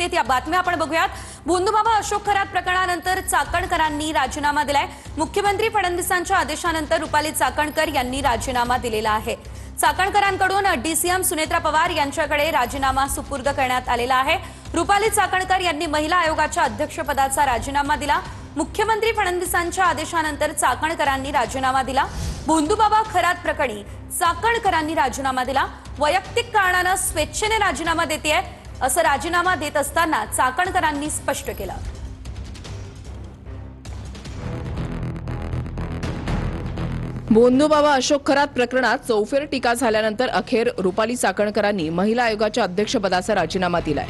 आहेत या बातम्या आपण बघूयात। भोंदूबाबा अशोक खरात प्रकरणानंतर चाकणकरांनी राजीनामा दिलाय। मुख्यमंत्री फडणवीसांच्या आदेशानंतर रुपाली चाकणकर यांनी राजीनामा दिलेला आहे। चाकणकरांकडून डीसीएम सुनेत्रा पवार यांच्याकडे राजीनामा सुपूर्द करण्यात आलेला आहे। रुपाली चाकणकर यांनी महिला आयोगाच्या अध्यक्षपदाचा राजीनामा दिला। मुख्यमंत्री फडणवीसांच्या आदेशानंतर चाकणकरांनी राजीनामा दिला। भोंदूबाबा खरात प्रकरणी चाकणकरांनी राजीनामा दिला। वैयक्तिक कारणाने स्वेच्छेने राजीनामा देतेय असं राजीनामा देत असताना चाकणकरांनी स्पष्ट केलं। भोंदूबाबा अशोक खरात प्रकरणात चौफेर टीका झाल्यानंतर अखेर रुपाली चाकणकरांनी महिला आयोगाच्या अध्यक्षपदाचा राजीनामा दिलाय।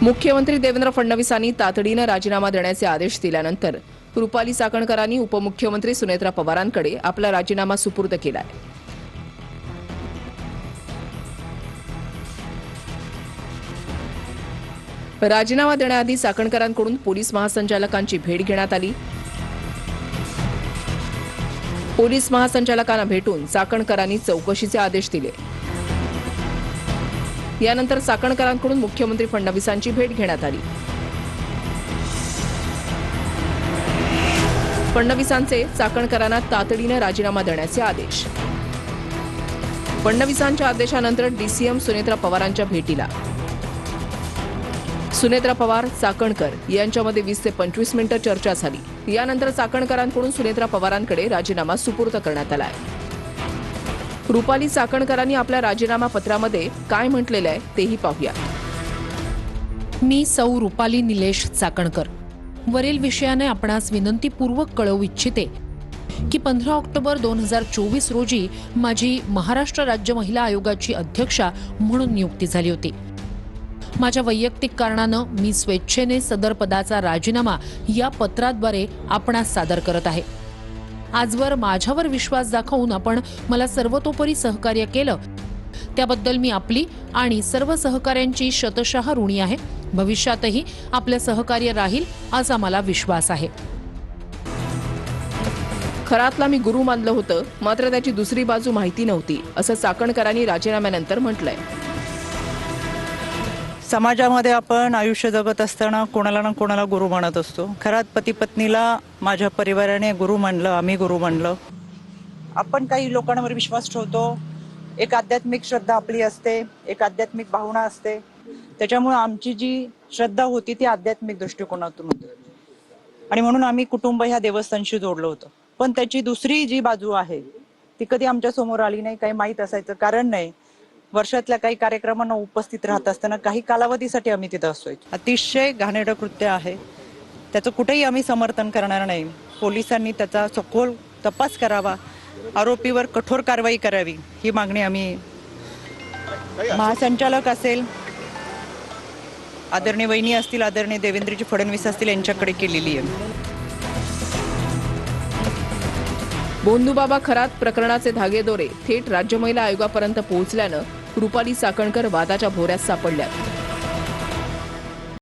मुख्यमंत्री देवेंद्र फडणवीसांनी तातडीने राजीनामा देण्याचे आदेश दिल्यानंतर रुपाली चाकणकरांनी उपमुख्यमंत्री सुनेत्रा पवारांकडे आपला राजीनामा सुपूर्द केलाय। राजीनामा देण्याआधी चाकणकरांकडून पोलीस महासंचालकांची भेट घेण्यात आली। पोलीस महासंचालकांना भेटून चाकणकरांनी चौकशीचे आदेश दिले। यानंतर चाकणकरांकडून मुख्यमंत्री फडणवीसांची भेट घेण्यात आली। फडणवीसांचे चाकणकरांना तातडीने राजीनामा देण्याचे आदेश। फडणवीसांच्या आदेशानंतर डीसीएम सुनेत्रा पवारांच्या भेटीला सुनेत्रा पवार चाकणकर यांच्यामध्ये 20 ते 25 मिनिटं चर्चा झाली। यानंतर चाकणकरांकडून सुनेत्रा पवारांकडे राजीनामा सुपूर्द करण्यात आलाय। रुपाली चाकणकरांनी आपल्या राजीनामा पत्रामध्ये काय म्हटलेलं आहे तेही पाहूया। मी सौ रुपाली निलेश चाकणकर वरील विषयाने आपणास विनंतीपूर्वक कळवू इच्छिते की 15 ऑक्टोबर 2024 रोजी माझी महाराष्ट्र राज्य महिला आयोगाची अध्यक्षा म्हणून नियुक्ती झाली होती। माझ्या वैयक्तिक कारणाने मी स्वेच्छेने सदर पदाचा राजीनामा या पत्राद्वारे आपणास सादर करत आहे। आजवर माझ्यावर विश्वास दाखवून आपण मला सर्वतोपरी सहकार्य केलं त्याबद्दल मी आपली आणि सर्व सहकाऱ्यांची शतशः ऋणी आहे। भविष्यातही आपले सहकार्य राहील असा मला विश्वास आहे। खरातला मी गुरु मानलं होतं, मात्र त्याची दुसरी बाजू माहिती नव्हती असं चाकणकरांनी राजीनाम्यानंतर म्हटलंय। समाजामध्ये आपण आयुष्य जगत असताना कोणाला ना कोणाला गुरु मानत असतो। खरात पती पत्नीला माझ्या परिवाराने गुरु मानलं, आम्ही गुरु मानलं। आपण काही लोकांवर विश्वास ठेवतो, एक आध्यात्मिक श्रद्धा आपली असते, एक आध्यात्मिक भावना असते। त्याच्यामुळे आमची जी श्रद्धा होती ती आध्यात्मिक दृष्टिकोनातून होती आणि म्हणून आम्ही कुटुंब ह्या देवस्थानशी जोडलं होतं। पण त्याची दुसरी जी बाजू आहे ती कधी आमच्या समोर आली नाही, काही माहीत असायचं कारण नाही। वर्षातल्या काही कार्यक्रमांना उपस्थित राहत असताना काही कालावधीसाठी आम्ही तिथं असतोय। अतिशय घाणेरडं कृत्य आहे, त्याचं कुठेही आम्ही समर्थन करणार नाही। पोलिसांनी त्याचा सखोल तपास करावा, आरोपीवर कठोर कारवाई करावी ही मागणी आम्ही महासंचालक असेल, आदरणीय वहिनी असतील, आदरणीय देवेंद्रजी फडणवीस असतील यांच्याकडे केलेली आहे। भोंदूबाबा खरात प्रकरणाचे धागेदोरे थेट राज्य महिला आयोगापर्यंत पोहोचल्यानं रुपाली चाकणकर वादाच्या भोवऱ्यात सापडल्या।